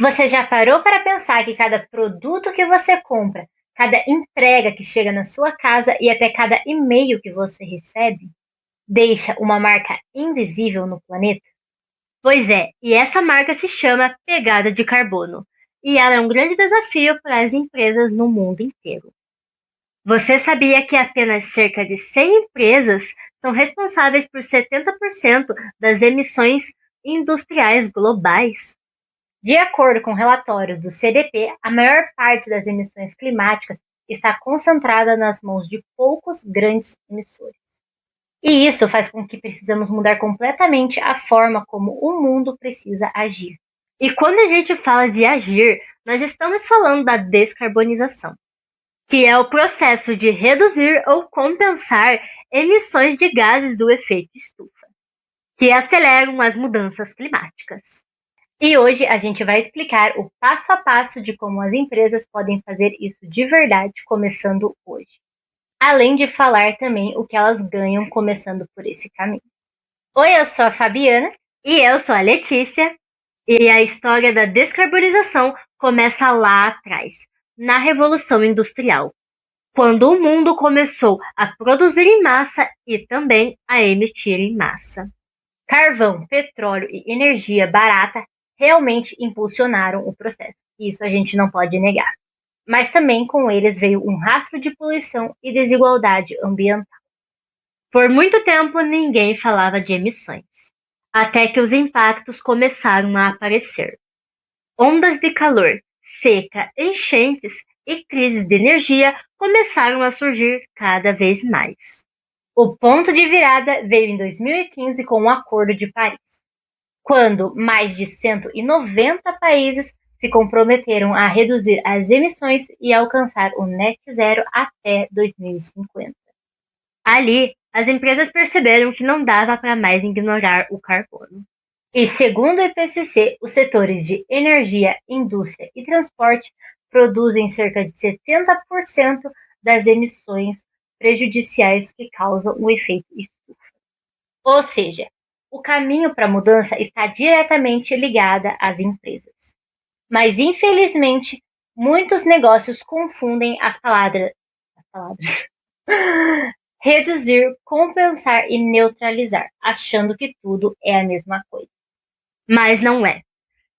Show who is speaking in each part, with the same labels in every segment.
Speaker 1: Você já parou para pensar que cada produto que você compra, cada entrega que chega na sua casa e até cada e-mail que você recebe, deixa uma marca invisível no planeta? Pois é, e essa marca se chama pegada de carbono, e ela é um grande desafio para as empresas no mundo inteiro. Você sabia que apenas cerca de 100 empresas são responsáveis por 70% das emissões industriais globais? De acordo com relatórios do CDP, a maior parte das emissões climáticas está concentrada nas mãos de poucos grandes emissores. E isso faz com que precisamos mudar completamente a forma como o mundo precisa agir. E quando a gente fala de agir, nós estamos falando da descarbonização, que é o processo de reduzir ou compensar emissões de gases do efeito estufa, que aceleram as mudanças climáticas. E hoje a gente vai explicar o passo a passo de como as empresas podem fazer isso de verdade, começando hoje. Além de falar também o que elas ganham começando por esse caminho. Oi, eu sou a Fabiana. E eu sou a Letícia. E a história da descarbonização começa lá atrás, na Revolução Industrial, quando o mundo começou a produzir em massa e também a emitir em massa. Carvão, petróleo e energia barata realmente impulsionaram o processo. Isso a gente não pode negar. Mas também com eles veio um rastro de poluição e desigualdade ambiental. Por muito tempo ninguém falava de emissões, até que os impactos começaram a aparecer. Ondas de calor, seca, enchentes e crises de energia começaram a surgir cada vez mais. O ponto de virada veio em 2015 com o Acordo de Paris, quando mais de 190 países se comprometeram a reduzir as emissões e alcançar o net zero até 2050. Ali, as empresas perceberam que não dava para mais ignorar o carbono. E segundo o IPCC, os setores de energia, indústria e transporte produzem cerca de 70% das emissões prejudiciais que causam o efeito estufa. Ou seja, o caminho para a mudança está diretamente ligado às empresas. Mas, infelizmente, muitos negócios confundem as palavras reduzir, compensar e neutralizar, achando que tudo é a mesma coisa. Mas não é.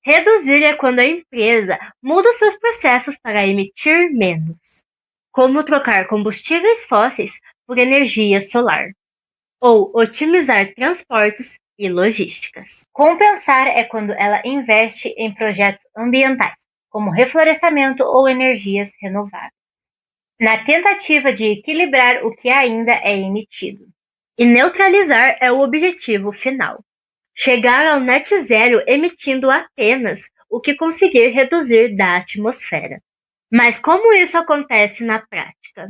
Speaker 1: Reduzir é quando a empresa muda os seus processos para emitir menos, como trocar combustíveis fósseis por energia solar, ou otimizar transportes e logísticas. Compensar é quando ela investe em projetos ambientais, como reflorestamento ou energias renováveis, na tentativa de equilibrar o que ainda é emitido. E neutralizar é o objetivo final. Chegar ao net zero emitindo apenas o que conseguir reduzir da atmosfera. Mas como isso acontece na prática?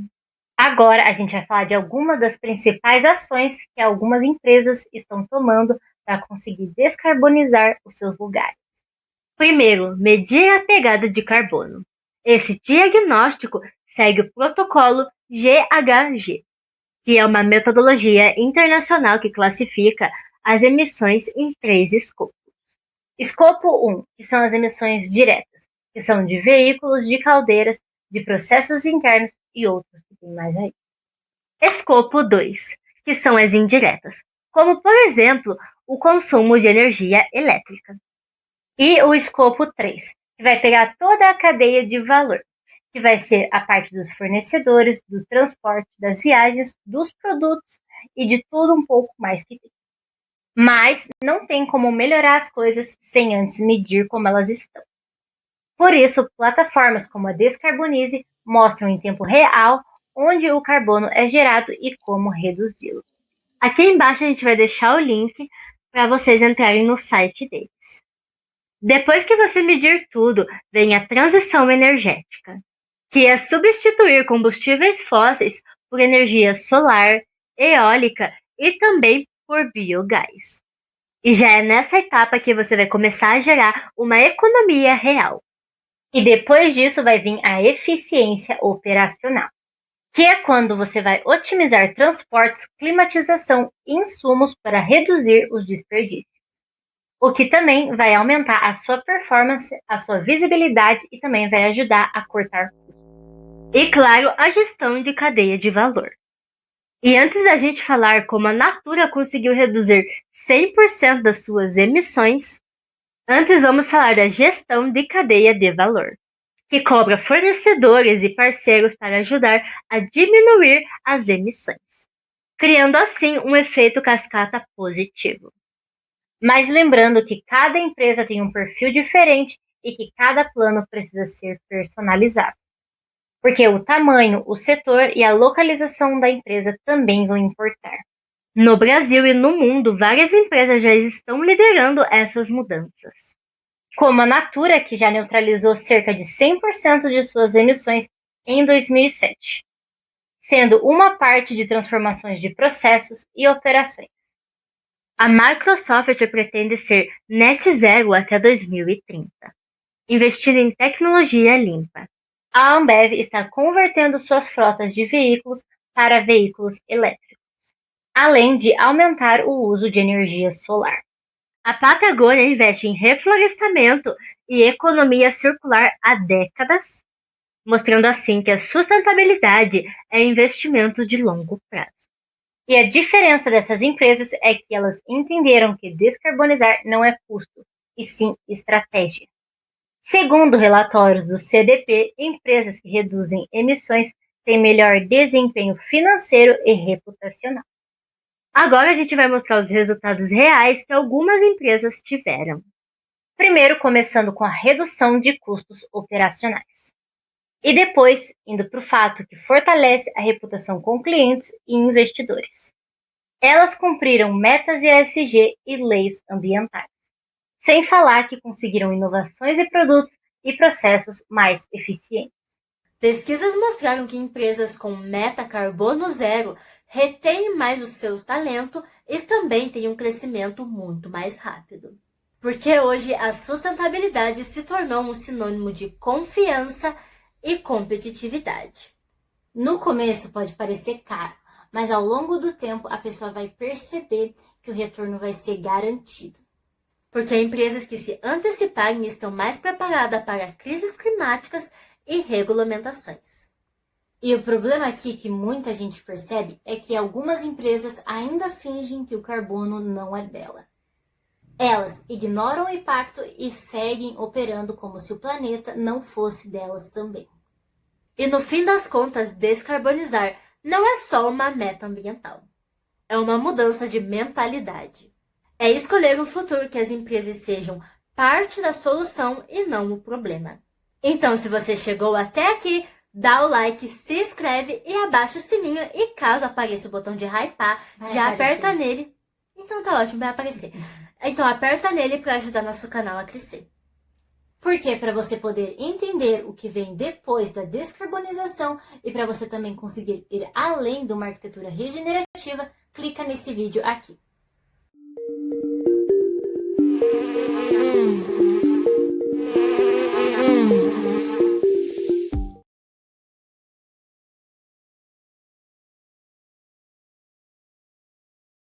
Speaker 1: Agora a gente vai falar de algumas das principais ações que algumas empresas estão tomando para conseguir descarbonizar os seus lugares. Primeiro, medir a pegada de carbono. Esse diagnóstico segue o protocolo GHG, que é uma metodologia internacional que classifica as emissões em 3 escopos. Escopo 1, que são as emissões diretas, que são de veículos, de caldeiras, de processos internos e outros que tem mais aí. Escopo 2, que são as indiretas, como por exemplo o consumo de energia elétrica. E o escopo 3, que vai pegar toda a cadeia de valor, que vai ser a parte dos fornecedores, do transporte, das viagens, dos produtos e de tudo um pouco mais que tem. Mas não tem como melhorar as coisas sem antes medir como elas estão. Por isso, plataformas como a Descarbonize mostram em tempo real onde o carbono é gerado e como reduzi-lo. Aqui embaixo a gente vai deixar o link para vocês entrarem no site deles. Depois que você medir tudo, vem a transição energética, que é substituir combustíveis fósseis por energia solar, eólica e também por biogás. E já é nessa etapa que você vai começar a gerar uma economia real. E depois disso vai vir a eficiência operacional, que é quando você vai otimizar transportes, climatização e insumos para reduzir os desperdícios. o que também vai aumentar a sua performance, a sua visibilidade e também vai ajudar a cortar custos. E claro, a gestão de cadeia de valor. E antes da gente falar como a Natura conseguiu reduzir 100% das suas emissões, antes vamos falar da gestão de cadeia de valor, que cobra fornecedores e parceiros para ajudar a diminuir as emissões, criando assim um efeito cascata positivo. Mas lembrando que cada empresa tem um perfil diferente e que cada plano precisa ser personalizado. Porque o tamanho, o setor e a localização da empresa também vão importar. No Brasil e no mundo, várias empresas já estão liderando essas mudanças. Como a Natura, que já neutralizou cerca de 100% de suas emissões em 2007, sendo uma parte de transformações de processos e operações. A Microsoft pretende ser net zero até 2030, investindo em tecnologia limpa. A Ambev está convertendo suas frotas de veículos para veículos elétricos, além de aumentar o uso de energia solar. A Patagônia investe em reflorestamento e economia circular há décadas, mostrando assim que a sustentabilidade é investimento de longo prazo. E a diferença dessas empresas é que elas entenderam que descarbonizar não é custo, e sim estratégia. Segundo relatórios do CDP, empresas que reduzem emissões têm melhor desempenho financeiro e reputacional. Agora a gente vai mostrar os resultados reais que algumas empresas tiveram. Primeiro, começando com a redução de custos operacionais. E depois, indo para o fato que fortalece a reputação com clientes e investidores. Elas cumpriram metas ESG e leis ambientais, sem falar que conseguiram inovações de produtos e processos mais eficientes.
Speaker 2: Pesquisas mostraram que empresas com meta carbono zero retêm mais o seu talento e também têm um crescimento muito mais rápido. Porque hoje a sustentabilidade se tornou um sinônimo de confiança e competitividade.
Speaker 3: No começo pode parecer caro, mas ao longo do tempo a pessoa vai perceber que o retorno vai ser garantido.
Speaker 2: Porque empresas que se anteciparem estão mais preparadas para crises climáticas e regulamentações.
Speaker 3: E o problema aqui que muita gente percebe é que algumas empresas ainda fingem que o carbono não é dela. Elas ignoram o impacto e seguem operando como se o planeta não fosse delas também.
Speaker 2: E no fim das contas, descarbonizar não é só uma meta ambiental. É uma mudança de mentalidade. É escolher um futuro que as empresas sejam parte da solução e não o problema. Então, se você chegou até aqui, dá o like, se inscreve e abaixa o sininho. E caso apareça o botão de hypar, já aperta nele. Então tá ótimo, vai aparecer. Então aperta nele para ajudar nosso canal a crescer.
Speaker 3: Porque para você poder entender o que vem depois da descarbonização e para você também conseguir ir além de uma arquitetura regenerativa, clica nesse vídeo aqui.